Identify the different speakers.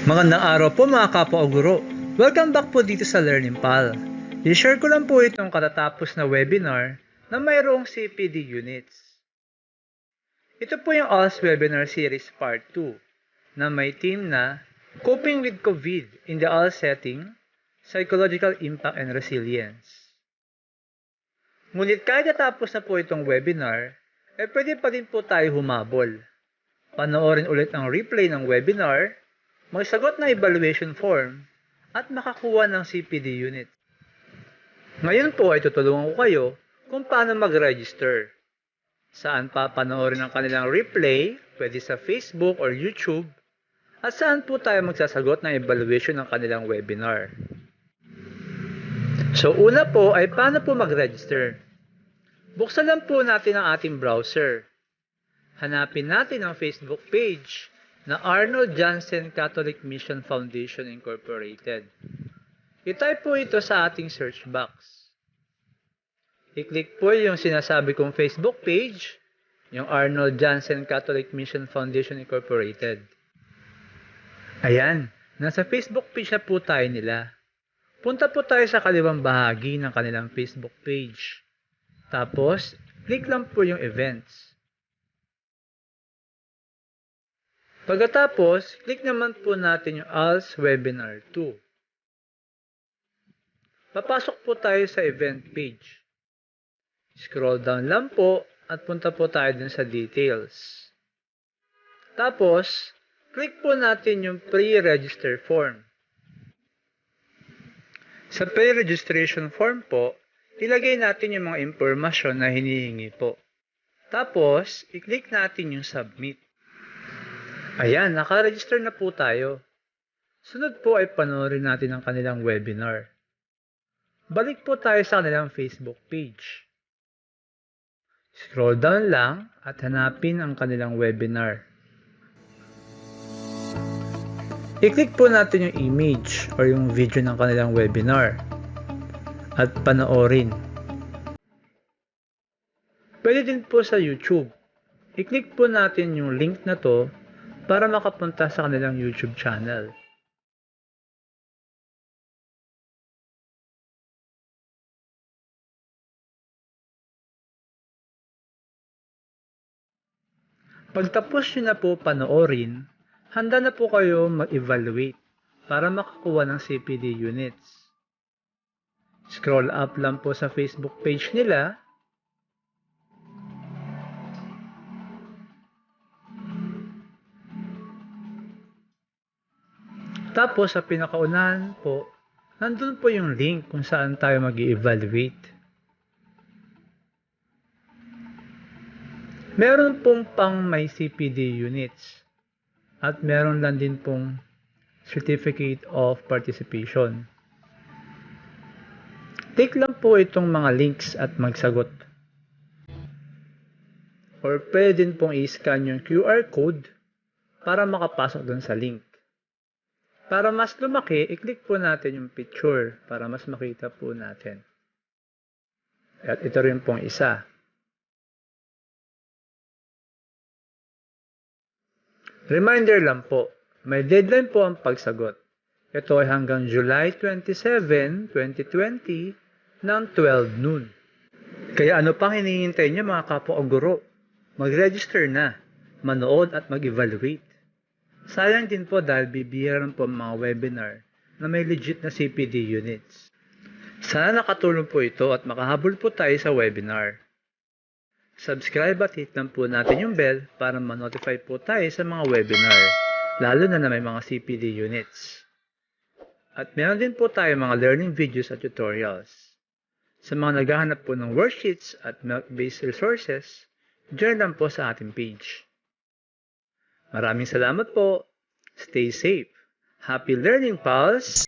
Speaker 1: Magandang araw po mga kapwa o guro. Welcome back po dito sa Learning Pal. I-share ko lang po itong katatapos na webinar na mayroong CPD units. Ito po yung ALS Webinar Series Part 2 na may theme na Coping with COVID in the ALS Setting, Psychological Impact and Resilience. Ngunit kahit natapos na po itong webinar, pwede pa rin po tayo humabol. Panoorin ulit ang replay ng webinar, magsagot ng evaluation form, at makakuha ng CPD unit. Ngayon po ay tutulungan ko kayo kung paano mag-register. Saan pa panoorin ang kanilang replay, pwede sa Facebook or YouTube, at saan po tayo magsasagot ng evaluation ng kanilang webinar. So una po ay paano po mag-register. Buksan lang po natin ang ating browser. Hanapin natin ang Facebook page na Arnold Janssen Catholic Mission Foundation Incorporated. I-type po ito sa ating search box. I-click po yung sinasabi kong Facebook page, yung Arnold Janssen Catholic Mission Foundation Incorporated. Ayan, nasa Facebook page na po tayo nila. Punta po tayo sa kaliwang bahagi ng kanilang Facebook page. Tapos, click lang po yung events. Pagkatapos, click naman po natin yung ALS Webinar 2. Papasok po tayo sa event page. Scroll down lang po at punta po tayo dun sa details. Tapos, click po natin yung pre-register form. Sa pre-registration form po, ilagay natin yung mga impormasyon na hinihingi po. Tapos, i-click natin yung submit. Ayan, naka-register na po tayo. Sunod po ay panoorin natin ang kanilang webinar. Balik po tayo sa kanilang Facebook page. Scroll down lang at hanapin ang kanilang webinar. I-click po natin yung image or yung video ng kanilang webinar at panoorin. Pwede din po sa YouTube. I-click po natin yung link na to para makapunta sa kanilang YouTube channel. Pagtapos nyo na po panoorin, handa na po kayo mag-evaluate para makakuha ng CPD units. Scroll up lang po sa Facebook page nila. Tapos sa pinakaunahan po, nandun po yung link kung saan tayo mag-evaluate. Meron pong pang may CPD units at meron lang din pong Certificate of Participation. Click lang po itong mga links at magsagot. Or pwede din pong i-scan yung QR code para makapasok dun sa link. Para mas lumaki, i-click po natin yung picture para mas makita po natin. At ito rin pong isa. Reminder lang po, may deadline po ang pagsagot. Ito ay hanggang July 27, 2020 ng 12 noon. Kaya ano pang hinihintay niyo mga kapwa o guro? Mag-register na, manood at mag-evaluate. Sayang din po dahil bibihira po mga webinar na may legit na CPD units. Sana nakatulong po ito at makahabol po tayo sa webinar. Subscribe at hit lang po natin yung bell para ma-notify po tayo sa mga webinar, lalo na may mga CPD units. At meron din po tayo mga learning videos at tutorials. Sa mga naghahanap po ng worksheets at MELC-based resources, join lang po sa ating page. Maraming salamat po. Stay safe. Happy learning, pals!